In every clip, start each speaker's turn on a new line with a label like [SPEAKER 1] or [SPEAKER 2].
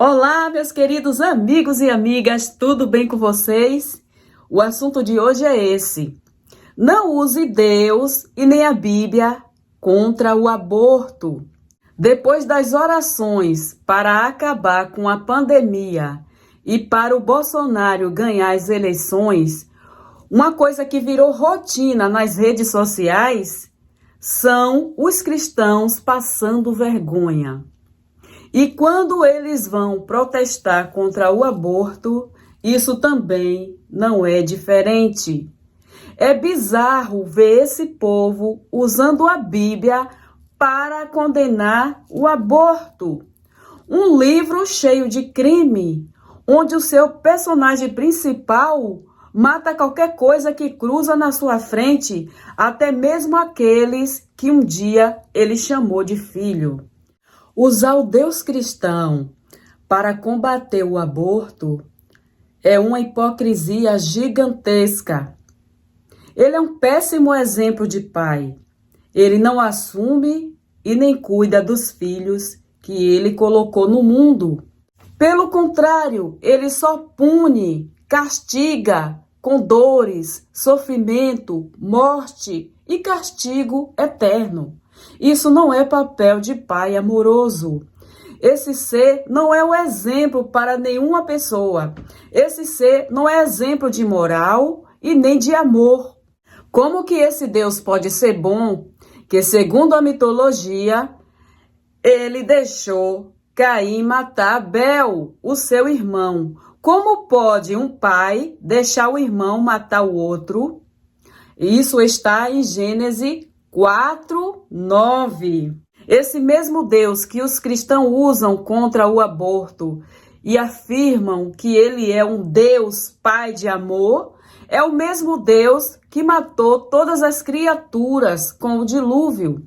[SPEAKER 1] Olá, meus queridos amigos e amigas, tudo bem com vocês? O assunto de hoje é esse: não use Deus e nem a Bíblia contra o aborto. Depois das orações para acabar com a pandemia e para o Bolsonaro ganhar as eleições, uma coisa que virou rotina nas redes sociais são os cristãos passando vergonha. E quando eles vão protestar contra o aborto, isso também não é diferente. É bizarro ver esse povo usando a Bíblia para condenar o aborto. Um livro cheio de crime, onde o seu personagem principal mata qualquer coisa que cruza na sua frente, até mesmo aqueles que um dia ele chamou de filho. Usar o Deus cristão para combater o aborto é uma hipocrisia gigantesca. Ele é um péssimo exemplo de pai. Ele não assume e nem cuida dos filhos que ele colocou no mundo. Pelo contrário, ele só pune, castiga com dores, sofrimento, morte e castigo eterno. Isso não é papel de pai amoroso. Esse ser não é um exemplo para nenhuma pessoa. Esse ser não é exemplo de moral e nem de amor. Como que esse Deus pode ser bom, que segundo a mitologia, ele deixou Caim matar Abel, o seu irmão? Como pode um pai deixar o irmão matar o outro? Isso está em Gênesis 4:9. Esse mesmo Deus que os cristãos usam contra o aborto e afirmam que ele é um Deus pai de amor, é o mesmo Deus que matou todas as criaturas com o dilúvio.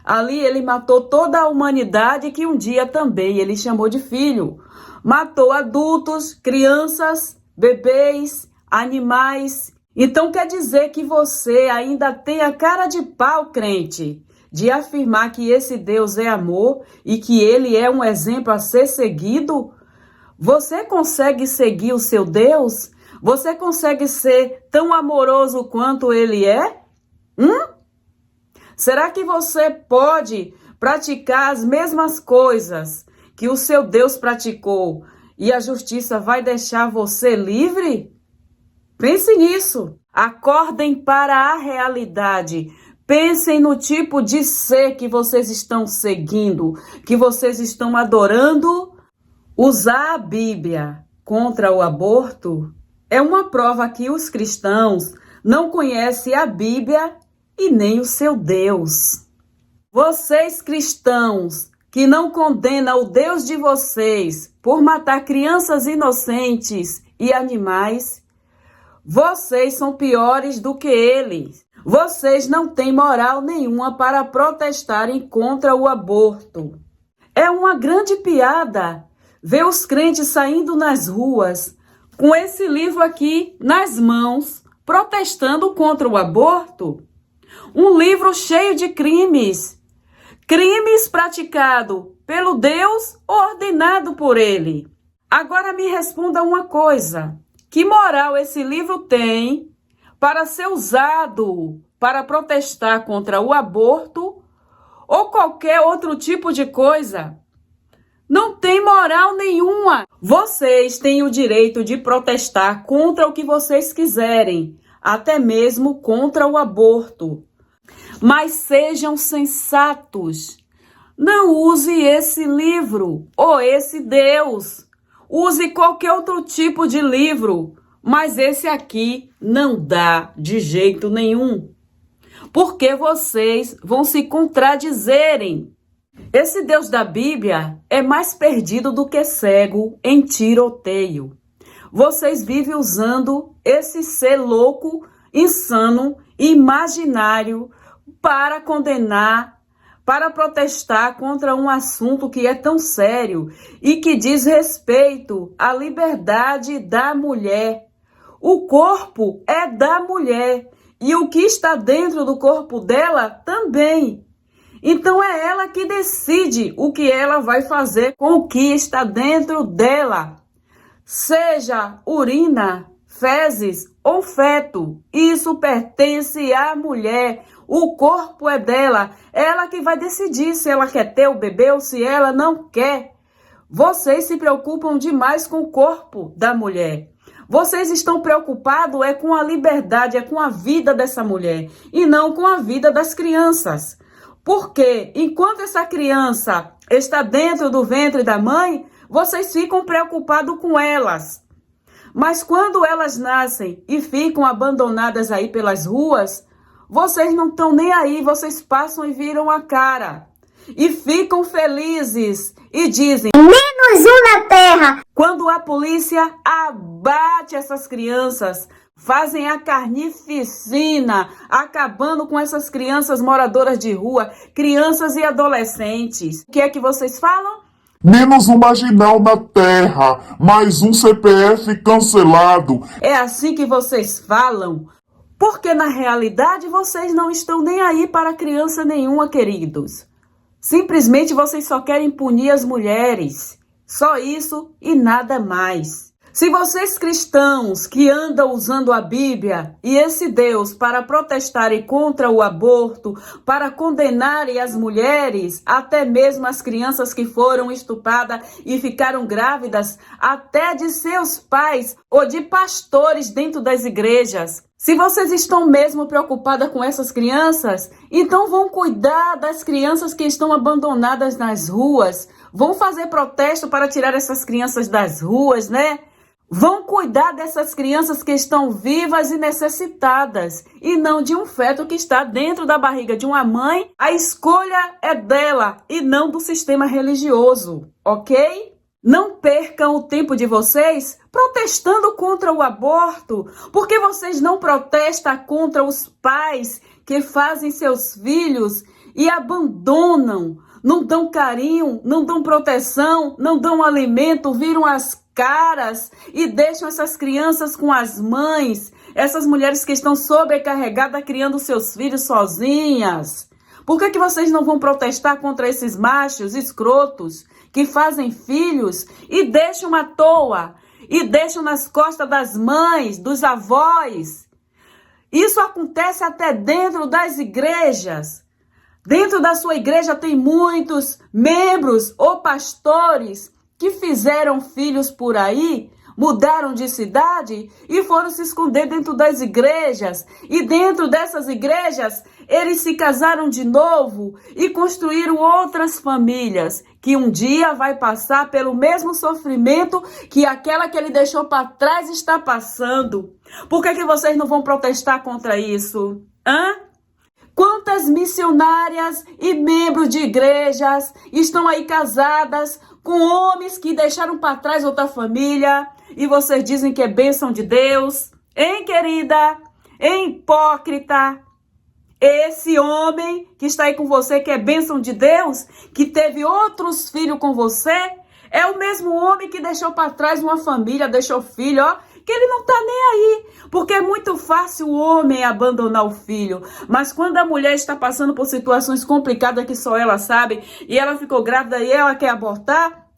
[SPEAKER 1] Ali ele matou toda a humanidade que um dia também ele chamou de filho. Matou adultos, crianças, bebês, animais. Então quer dizer que você ainda tem a cara de pau, crente, de afirmar que esse Deus é amor e que ele é um exemplo a ser seguido? Você consegue seguir o seu Deus? Você consegue ser tão amoroso quanto ele é? Será que você pode praticar as mesmas coisas que o seu Deus praticou e a justiça vai deixar você livre? Pense nisso. Acordem para a realidade. Pensem no tipo de ser que vocês estão seguindo, que vocês estão adorando. Usar a Bíblia contra o aborto é uma prova que os cristãos não conhecem a Bíblia e nem o seu Deus. Vocês cristãos que não condenam o Deus de vocês por matar crianças inocentes e animais, vocês são piores do que eles. Vocês não têm moral nenhuma para protestarem contra o aborto. É uma grande piada ver os crentes saindo nas ruas com esse livro aqui nas mãos, protestando contra o aborto. Um livro cheio de crimes. Crimes praticados pelo Deus ou ordenado por ele. Agora me responda uma coisa. Que moral esse livro tem para ser usado para protestar contra o aborto ou qualquer outro tipo de coisa? Não tem moral nenhuma. Vocês têm o direito de protestar contra o que vocês quiserem, até mesmo contra o aborto. Mas sejam sensatos. Não use esse livro ou esse Deus. Use qualquer outro tipo de livro, mas esse aqui não dá de jeito nenhum. Porque vocês vão se contradizerem. Esse Deus da Bíblia é mais perdido do que cego em tiroteio. Vocês vivem usando esse ser louco, insano, imaginário para condenar, para protestar contra um assunto que é tão sério e que diz respeito à liberdade da mulher. O corpo é da mulher e o que está dentro do corpo dela também. Então é ela que decide o que ela vai fazer com o que está dentro dela. Seja urina, fezes ou feto, isso pertence à mulher. O corpo é dela. Ela que vai decidir se ela quer ter o bebê ou se ela não quer. Vocês se preocupam demais com o corpo da mulher. Vocês estão preocupados com a liberdade, com a vida dessa mulher e não com a vida das crianças. Porque enquanto essa criança está dentro do ventre da mãe, vocês ficam preocupados com elas. Mas quando elas nascem e ficam abandonadas aí pelas ruas, vocês não estão nem aí, vocês passam e viram a cara. E ficam felizes e dizem:
[SPEAKER 2] menos um na terra.
[SPEAKER 1] Quando a polícia abate essas crianças, fazem a carnificina, acabando com essas crianças moradoras de rua, crianças e adolescentes. O que é que vocês falam?
[SPEAKER 3] Menos um marginal na terra, mais um CPF cancelado.
[SPEAKER 1] É assim que vocês falam? Porque na realidade vocês não estão nem aí para criança nenhuma, queridos. Simplesmente vocês só querem punir as mulheres. Só isso e nada mais. Se vocês cristãos que andam usando a Bíblia e esse Deus para protestarem contra o aborto, para condenarem as mulheres, até mesmo as crianças que foram estupradas e ficaram grávidas, até de seus pais ou de pastores dentro das igrejas, se vocês estão mesmo preocupadas com essas crianças, então vão cuidar das crianças que estão abandonadas nas ruas, vão fazer protesto para tirar essas crianças das ruas, né? Vão cuidar dessas crianças que estão vivas e necessitadas, e não de um feto que está dentro da barriga de uma mãe. A escolha é dela e não do sistema religioso, ok? Não percam o tempo de vocês protestando contra o aborto, porque vocês não protestam contra os pais que fazem seus filhos e abandonam, não dão carinho, não dão proteção, não dão alimento, viram as caras e deixam essas crianças com as mães, essas mulheres que estão sobrecarregadas criando seus filhos sozinhas. Por que vocês não vão protestar contra esses machos escrotos que fazem filhos e deixam à toa, e deixam nas costas das mães, dos avós? Isso acontece até dentro das igrejas. Dentro da sua igreja tem muitos membros ou pastores que fizeram filhos por aí, mudaram de cidade e foram se esconder dentro das igrejas. E dentro dessas igrejas, eles se casaram de novo e construíram outras famílias, que um dia vai passar pelo mesmo sofrimento que aquela que ele deixou para trás está passando. Por que vocês não vão protestar contra isso? Hã? Quantas missionárias e membros de igrejas estão aí casadas com homens que deixaram para trás outra família e vocês dizem que é bênção de Deus? Hein, querida? Hein, hipócrita? Esse homem que está aí com você, que é bênção de Deus, que teve outros filhos com você, é o mesmo homem que deixou para trás uma família, deixou filho, ó, que ele não tá nem aí, porque é muito fácil o homem abandonar o filho, mas quando a mulher está passando por situações complicadas que só ela sabe, e ela ficou grávida e ela quer abortar,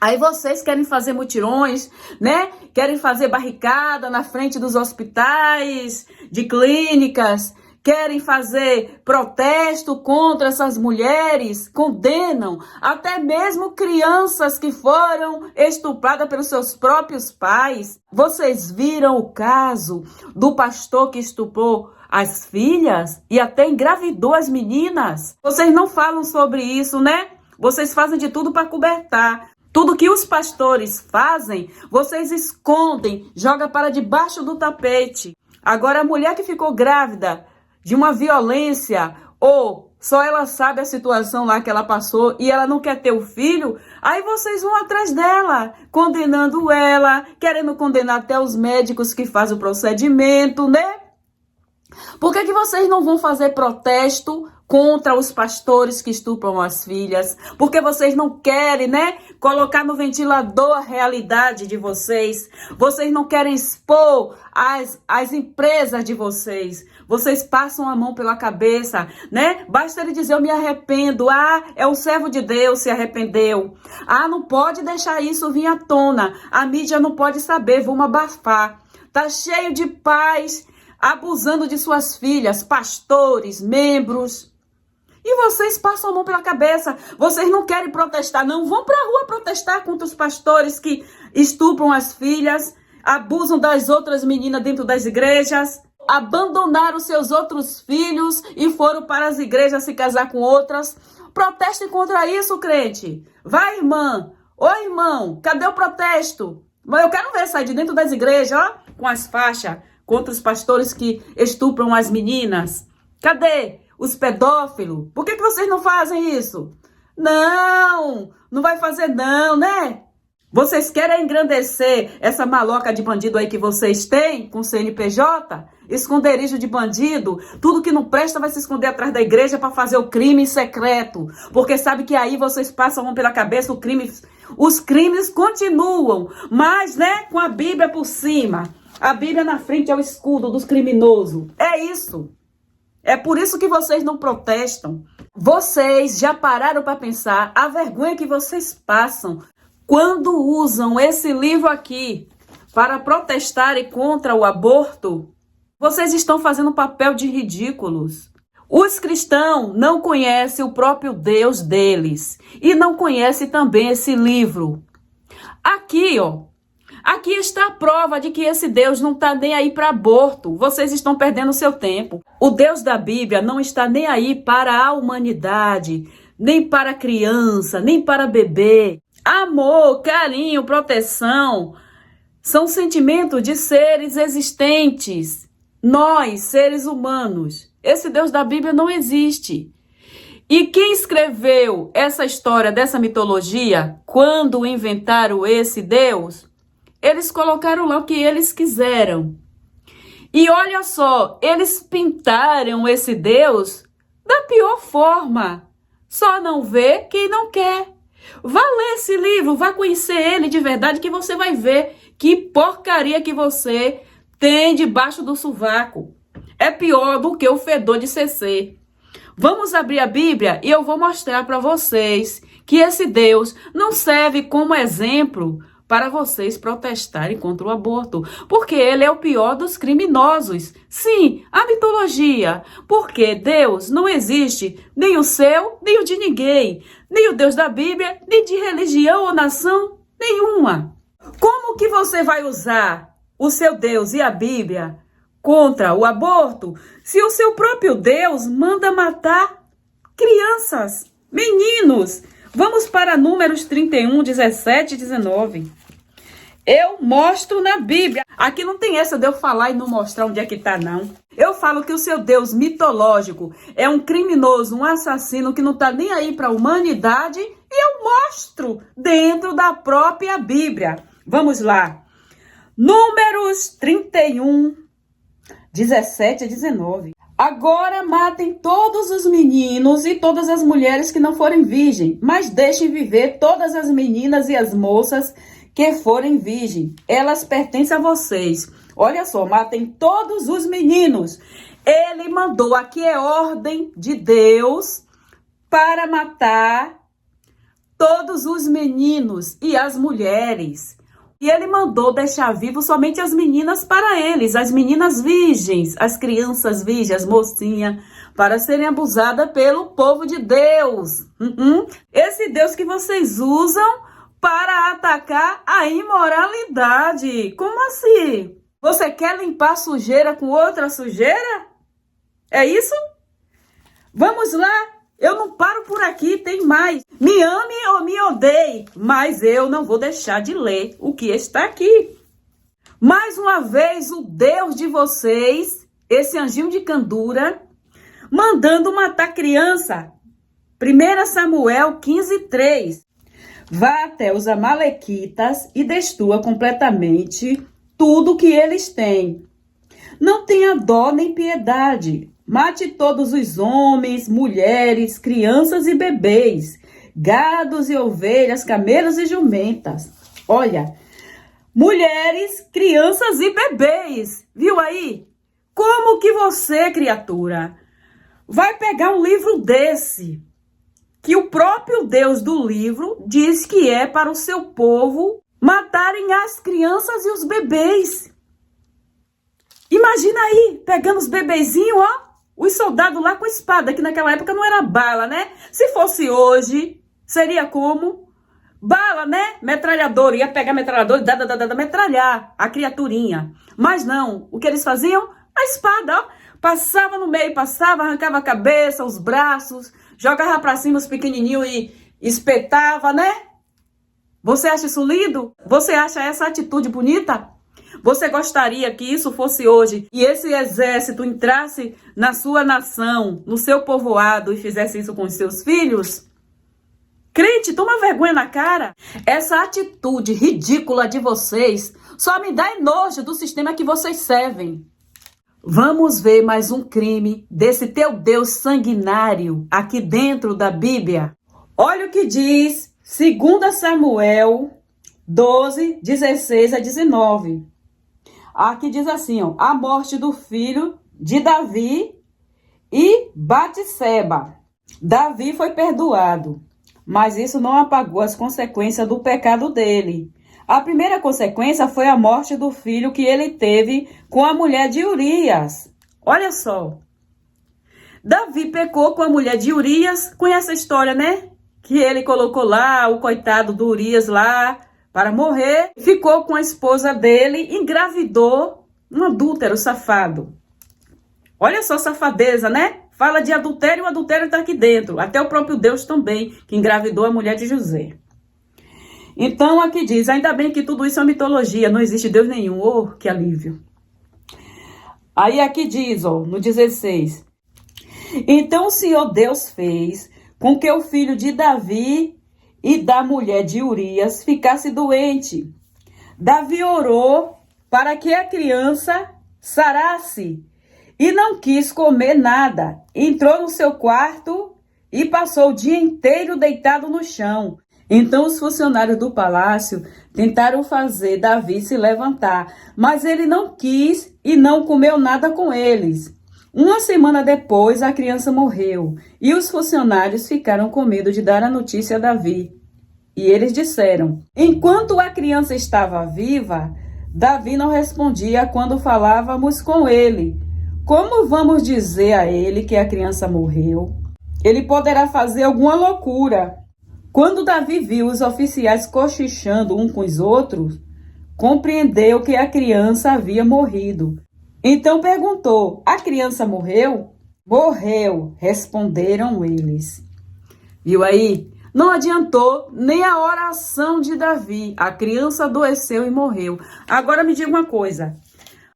[SPEAKER 1] aí vocês querem fazer mutirões, né? Querem fazer barricada na frente dos hospitais, de clínicas, querem fazer protesto contra essas mulheres, condenam até mesmo crianças que foram estupradas pelos seus próprios pais. Vocês viram o caso do pastor que estuprou as filhas e até engravidou as meninas? Vocês não falam sobre isso, né? Vocês fazem de tudo para cobertar. Tudo que os pastores fazem, vocês escondem, jogam para debaixo do tapete. Agora a mulher que ficou grávida de uma violência, ou só ela sabe a situação lá que ela passou e ela não quer ter o filho, aí vocês vão atrás dela, condenando ela, querendo condenar até os médicos que fazem o procedimento, né? Por que vocês não vão fazer protesto contra os pastores que estupram as filhas? Porque vocês não querem, né, colocar no ventilador a realidade de vocês. Vocês não querem expor as empresas de vocês. Vocês passam a mão pela cabeça, né? Basta ele dizer, eu me arrependo. Ah, é um servo de Deus, se arrependeu. Ah, não pode deixar isso vir à tona. A mídia não pode saber, vamos abafar. Tá cheio de pais abusando de suas filhas, pastores, membros. E vocês passam a mão pela cabeça. Vocês não querem protestar, não. Vão pra rua protestar contra os pastores que estupram as filhas, abusam das outras meninas dentro das igrejas, abandonaram seus outros filhos e foram para as igrejas se casar com outras. Protestem contra isso, crente. Vai, irmã. Oi, irmão. Cadê o protesto? Eu quero ver sair de dentro das igrejas, ó, com as faixas contra os pastores que estupram as meninas. Cadê os pedófilos? Por que vocês não fazem isso? Não, não vai fazer não, né? Vocês querem engrandecer essa maloca de bandido aí que vocês têm com CNPJ? Esconderijo de bandido? Tudo que não presta vai se esconder atrás da igreja para fazer o crime secreto. Porque sabe que aí vocês passam a mão pela cabeça, os crimes continuam. Mas, né, com a Bíblia por cima. A Bíblia na frente é o escudo dos criminosos. É isso. É por isso que vocês não protestam. Vocês já pararam para pensar a vergonha que vocês passam quando usam esse livro aqui para protestarem contra o aborto? Vocês estão fazendo um papel de ridículos. Os cristãos não conhecem o próprio Deus deles e não conhecem também esse livro. Aqui, ó. Aqui está a prova de que esse Deus não está nem aí para aborto. Vocês estão perdendo seu tempo. O Deus da Bíblia não está nem aí para a humanidade, nem para a criança, nem para bebê. Amor, carinho, proteção são sentimentos de seres existentes. Nós, seres humanos. Esse Deus da Bíblia não existe. E quem escreveu essa história dessa mitologia, quando inventaram esse Deus, eles colocaram lá o que eles quiseram. E olha só, eles pintaram esse Deus da pior forma. Só não vê quem não quer. Vá ler esse livro, vá conhecer ele de verdade, que você vai ver que porcaria que você tem debaixo do sovaco. É pior do que o fedor de CC. Vamos abrir a Bíblia e eu vou mostrar para vocês que esse Deus não serve como exemplo para vocês protestarem contra o aborto, porque ele é o pior dos criminosos. Sim, a mitologia, porque Deus não existe, nem o seu, nem o de ninguém, nem o Deus da Bíblia, nem de religião ou nação nenhuma. Como que você vai usar o seu Deus e a Bíblia contra o aborto se o seu próprio Deus manda matar crianças, meninos? Vamos para Números 31, 17 e 19. Eu mostro na Bíblia. Aqui não tem essa de eu falar e não mostrar onde é que tá, não. Eu falo que o seu Deus mitológico é um criminoso, um assassino que não tá nem aí para a humanidade, e eu mostro dentro da própria Bíblia. Vamos lá. Números 31, 17 e 19. Agora matem todos os meninos e todas as mulheres que não forem virgens, mas deixem viver todas as meninas e as moças que forem virgens. Elas pertencem a vocês. Olha só, matem todos os meninos. Ele mandou, aqui é ordem de Deus, para matar todos os meninos e as mulheres. E ele mandou deixar vivo somente as meninas para eles, as meninas virgens, as crianças virgens, as mocinhas, para serem abusadas pelo povo de Deus. Esse Deus que vocês usam para atacar a imoralidade. Como assim? Você quer limpar sujeira com outra sujeira? É isso? Vamos lá. Eu não paro por aqui, tem mais. Me ame ou me odeie, mas eu não vou deixar de ler o que está aqui. Mais uma vez, o Deus de vocês, esse anjinho de candura, mandando matar criança. 1 Samuel 15, 3. Vá até os amalequitas e destrua completamente tudo que eles têm. Não tenha dó nem piedade. Mate todos os homens, mulheres, crianças e bebês, gados e ovelhas, camelos e jumentas. Olha, mulheres, crianças e bebês. Viu aí? Como que você, criatura, vai pegar um livro desse, que o próprio Deus do livro diz que é para o seu povo matarem as crianças e os bebês? Imagina aí, pegando os bebezinhos, ó, os soldados lá com espada, que naquela época não era bala, né? Se fosse hoje, seria como? Bala, né? Metralhador, ia pegar metralhador e metralhar a criaturinha. Mas não, o que eles faziam? A espada, ó, passava no meio, passava, arrancava a cabeça, os braços, jogava pra cima os pequenininhos e espetava, né? Você acha isso lindo? Você acha essa atitude bonita? Você gostaria que isso fosse hoje e esse exército entrasse na sua nação, no seu povoado e fizesse isso com os seus filhos? Crente, toma vergonha na cara. Essa atitude ridícula de vocês só me dá nojo do sistema que vocês servem. Vamos ver mais um crime desse teu Deus sanguinário aqui dentro da Bíblia. Olha o que diz 2 Samuel 12, 16 a 19. Aqui diz assim, ó, a morte do filho de Davi e Batseba. Davi foi perdoado, mas isso não apagou as consequências do pecado dele. A primeira consequência foi a morte do filho que ele teve com a mulher de Urias. Olha só. Davi pecou com a mulher de Urias. Conhece a história, né? Que ele colocou lá o coitado do Urias lá para morrer. Ficou com a esposa dele, engravidou um adúltero safado. Olha só a safadeza, né? Fala de adultério, o adultério está aqui dentro. Até o próprio Deus também, que engravidou a mulher de José. Então, aqui diz, ainda bem que tudo isso é uma mitologia, não existe Deus nenhum. Oh, que alívio. Aí aqui diz, ó, no 16. Então o Senhor Deus fez com que o filho de Davi e da mulher de Urias ficasse doente. Davi orou para que a criança sarasse e não quis comer nada. Entrou no seu quarto e passou o dia inteiro deitado no chão. Então os funcionários do palácio tentaram fazer Davi se levantar, mas ele não quis e não comeu nada com eles. Uma semana depois, a criança morreu e os funcionários ficaram com medo de dar a notícia a Davi. E eles disseram, enquanto a criança estava viva, Davi não respondia quando falávamos com ele. Como vamos dizer a ele que a criança morreu? Ele poderá fazer alguma loucura. Quando Davi viu os oficiais cochichando um com os outros, compreendeu que a criança havia morrido. Então perguntou, a criança morreu? Morreu, responderam eles. Viu aí? Não adiantou nem a oração de Davi. A criança adoeceu e morreu. Agora me diga uma coisa.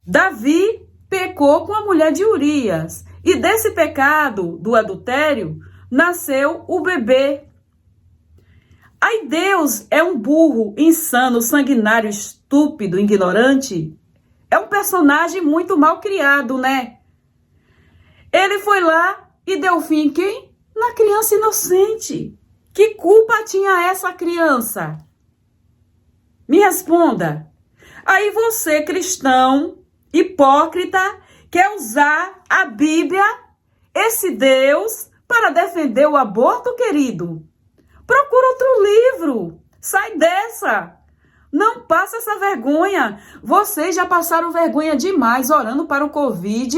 [SPEAKER 1] Davi pecou com a mulher de Urias. E desse pecado do adultério, nasceu o bebê. Aí Deus é um burro, insano, sanguinário, estúpido, ignorante? É um personagem muito mal criado, né? Ele foi lá e deu fim em quem? Na criança inocente. Que culpa tinha essa criança? Me responda. Aí você, cristão, hipócrita, quer usar a Bíblia, esse Deus, para defender o aborto, querido? Procura outro livro. Sai dessa. Não passa essa vergonha. Vocês já passaram vergonha demais orando para o Covid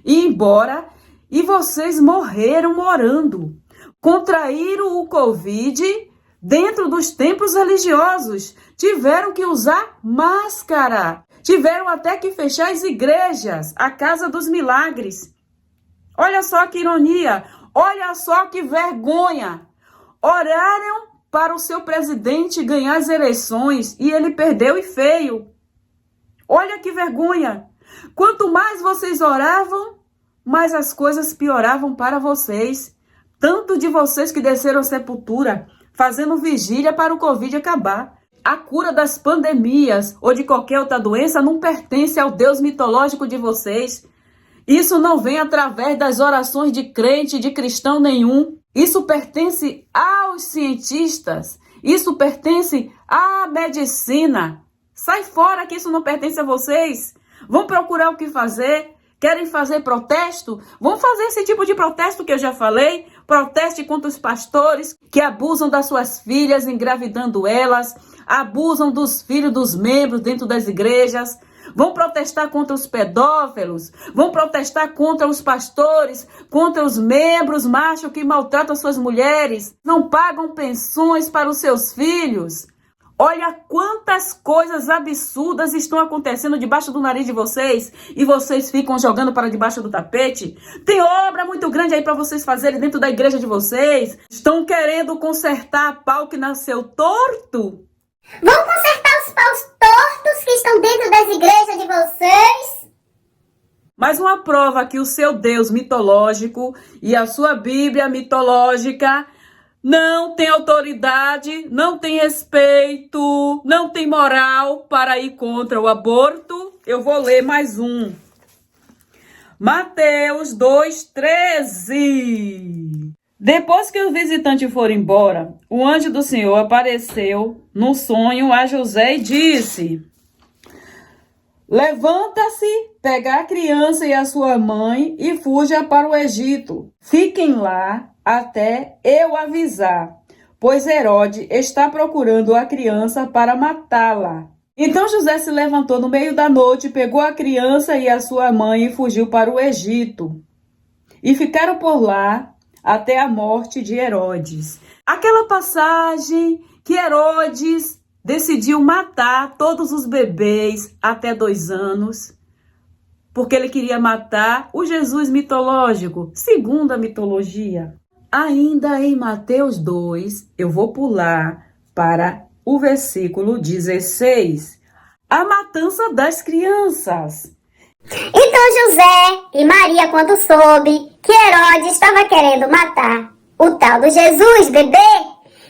[SPEAKER 1] e ir embora. E vocês morreram orando. Contraíram o Covid dentro dos templos religiosos. Tiveram que usar máscara. Tiveram até que fechar as igrejas, a Casa dos Milagres. Olha só que ironia. Olha só que vergonha. Oraram para o seu presidente ganhar as eleições e ele perdeu e feio. Olha que vergonha. Quanto mais vocês oravam, mais as coisas pioravam para vocês. Tanto de vocês que desceram à sepultura, fazendo vigília para o Covid acabar. A cura das pandemias ou de qualquer outra doença não pertence ao Deus mitológico de vocês. Isso não vem através das orações de crente, de cristão nenhum. Isso pertence aos cientistas. Isso pertence à medicina. Sai fora que isso não pertence a vocês. Vão procurar o que fazer. Querem fazer protesto? Vão fazer esse tipo de protesto que eu já falei. Proteste contra os pastores que abusam das suas filhas, engravidando elas. Abusam dos filhos dos membros dentro das igrejas. Vão protestar contra os pedófilos. Vão protestar contra os pastores, contra os membros machos que maltratam suas mulheres. Não pagam pensões para os seus filhos. Olha quantas coisas absurdas estão acontecendo debaixo do nariz de vocês e vocês ficam jogando para debaixo do tapete. Tem obra muito grande aí para vocês fazerem dentro da igreja de vocês. Estão querendo consertar pau que nasceu torto?
[SPEAKER 2] Vão consertar os paus tortos que estão dentro das igrejas de vocês?
[SPEAKER 1] Mais uma prova que o seu Deus mitológico e a sua Bíblia mitológica não tem autoridade, não tem respeito, não tem moral para ir contra o aborto. Eu vou ler mais um. Mateus 2:13. Depois que os visitantes foram embora, o anjo do Senhor apareceu no sonho a José e disse: levanta-se, pega a criança e a sua mãe e fuja para o Egito. Fiquem lá até eu avisar, pois Herodes está procurando a criança para matá-la. Então José se levantou no meio da noite, pegou a criança e a sua mãe e fugiu para o Egito. E ficaram por lá até a morte de Herodes. Aquela passagem que Herodes decidiu matar todos os bebês até 2 anos, porque ele queria matar o Jesus mitológico, segundo a mitologia. Ainda em Mateus 2, eu vou pular para o versículo 16. A matança das crianças.
[SPEAKER 2] Então José e Maria, quando soube que Herodes estava querendo matar o tal do Jesus, bebê,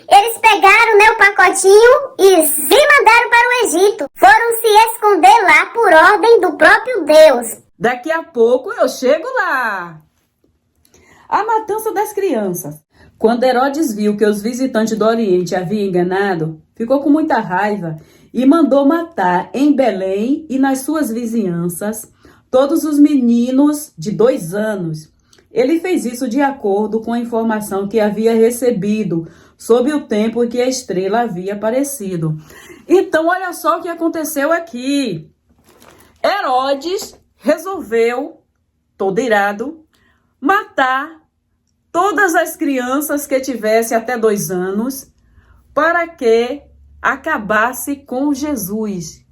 [SPEAKER 2] eles pegaram, o pacotinho e se mandaram para o Egito. Foram se esconder lá por ordem do próprio Deus.
[SPEAKER 1] Daqui a pouco eu chego lá. A matança das crianças. Quando Herodes viu que os visitantes do Oriente haviam enganado, ficou com muita raiva e mandou matar em Belém e nas suas vizinhanças todos os meninos de 2 anos. Ele fez isso de acordo com a informação que havia recebido sobre o tempo em que a estrela havia aparecido. Então, olha só o que aconteceu aqui. Herodes resolveu, todo irado, matar todas as crianças que tivessem até 2 anos para que acabasse com Jesus.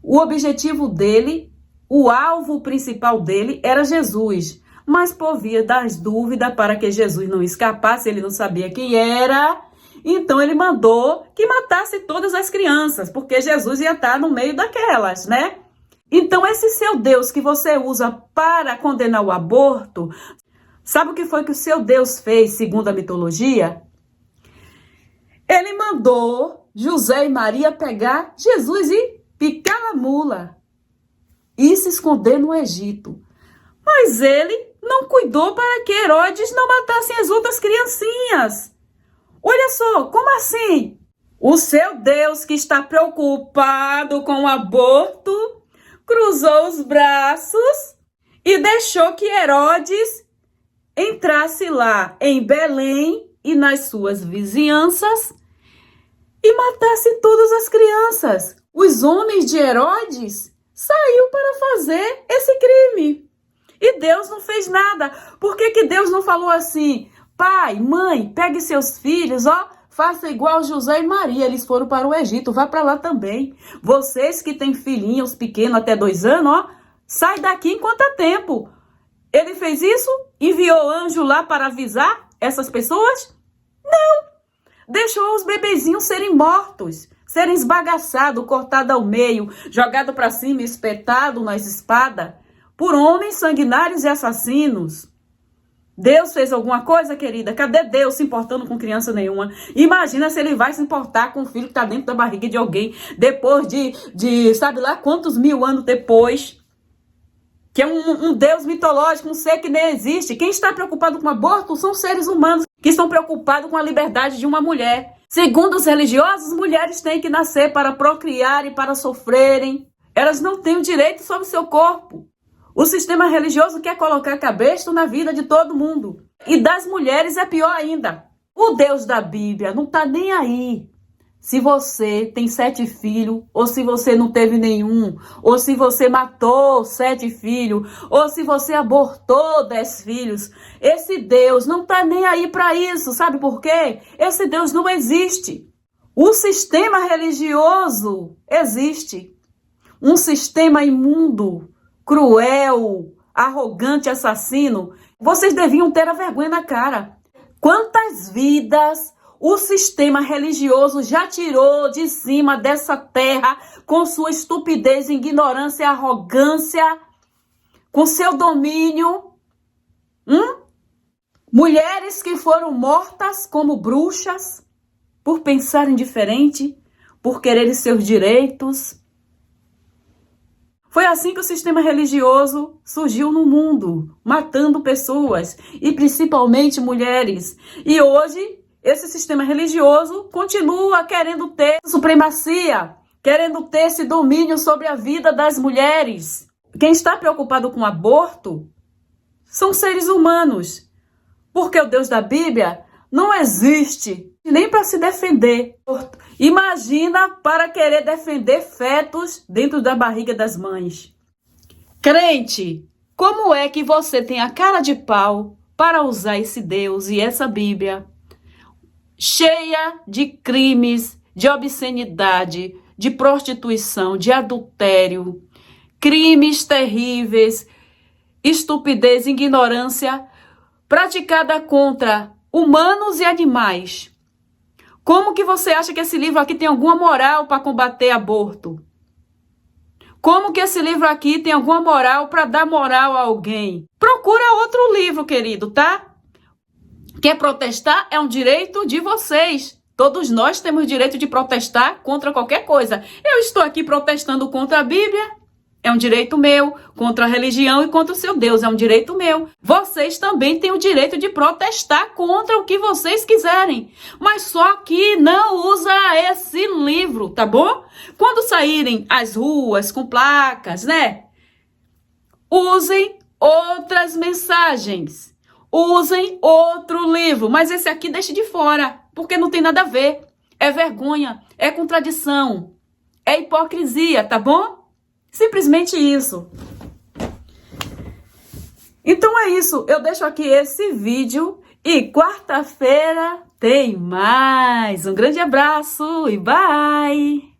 [SPEAKER 1] O objetivo dele, o alvo principal dele era Jesus. Mas por via das dúvidas, para que Jesus não escapasse, ele não sabia quem era, então ele mandou que matasse todas as crianças, porque Jesus ia estar no meio daquelas, né? Então esse seu Deus que você usa para condenar o aborto, sabe o que foi que o seu Deus fez, segundo a mitologia? Ele mandou José e Maria pegar Jesus e picar na mula e se esconder no Egito. Mas ele não cuidou para que Herodes não matasse as outras criancinhas. Olha só, como assim? O seu Deus que está preocupado com o aborto cruzou os braços e deixou que Herodes entrasse lá em Belém e nas suas vizinhanças e matasse todas as crianças. Os homens de Herodes saíram para fazer esse crime. E Deus não fez nada. Por que Deus não falou assim? Pai, mãe, pegue seus filhos, faça igual José e Maria. Eles foram para o Egito, vá para lá também. Vocês que têm filhinhos pequenos até 2 anos, sai daqui enquanto há tempo. Ele fez isso? Enviou anjo lá para avisar essas pessoas? Não. Deixou os bebezinhos serem mortos, serem esbagaçados, cortados ao meio, jogados para cima, espetados nas espadas por homens sanguinários e assassinos. Deus fez alguma coisa, querida? Cadê Deus se importando com criança nenhuma? Imagina se ele vai se importar com o filho que está dentro da barriga de alguém depois de sabe lá quantos mil anos depois. Que é um Deus mitológico, um ser que nem existe. Quem está preocupado com aborto são seres humanos que estão preocupados com a liberdade de uma mulher. Segundo os religiosos, mulheres têm que nascer para procriar e para sofrerem. Elas não têm o direito sobre seu corpo. O sistema religioso quer colocar cabresto na vida de todo mundo. E das mulheres é pior ainda. O Deus da Bíblia não está nem aí se você tem 7 filhos, ou se você não teve nenhum, ou se você matou 7 filhos, ou se você abortou 10 filhos. Esse Deus não está nem aí para isso. Sabe por quê? Esse Deus não existe. O sistema religioso existe. Um sistema imundo, cruel, arrogante, assassino. Vocês deviam ter a vergonha na cara. Quantas vidas o sistema religioso já tirou de cima dessa terra com sua estupidez, ignorância e arrogância, com seu domínio? Mulheres que foram mortas como bruxas por pensarem diferente, por quererem seus direitos. Foi assim que o sistema religioso surgiu no mundo, matando pessoas, e principalmente mulheres. E hoje, esse sistema religioso continua querendo ter supremacia, querendo ter esse domínio sobre a vida das mulheres. Quem está preocupado com aborto são seres humanos, porque o Deus da Bíblia não existe nem para se defender. Imagina para querer defender fetos dentro da barriga das mães. Crente, como é que você tem a cara de pau para usar esse Deus e essa Bíblia cheia de crimes, de obscenidade, de prostituição, de adultério, crimes terríveis, estupidez, ignorância, praticada contra humanos e animais? Como que você acha que esse livro aqui tem alguma moral para combater aborto? Como que esse livro aqui tem alguma moral para dar moral a alguém? Procura outro livro, querido, tá? Quer protestar? É um direito de vocês. Todos nós temos direito de protestar contra qualquer coisa. Eu estou aqui protestando contra a Bíblia. É um direito meu. Contra a religião e contra o seu Deus. É um direito meu. Vocês também têm o direito de protestar contra o que vocês quiserem. Mas só que não usa esse livro, tá bom? Quando saírem às ruas com placas, né? Usem outras mensagens. Usem outro livro. Mas esse aqui deixe de fora. Porque não tem nada a ver. É vergonha. É contradição. É hipocrisia, tá bom? Simplesmente isso. Então é isso. Eu deixo aqui esse vídeo e quarta-feira tem mais. Um grande abraço e bye!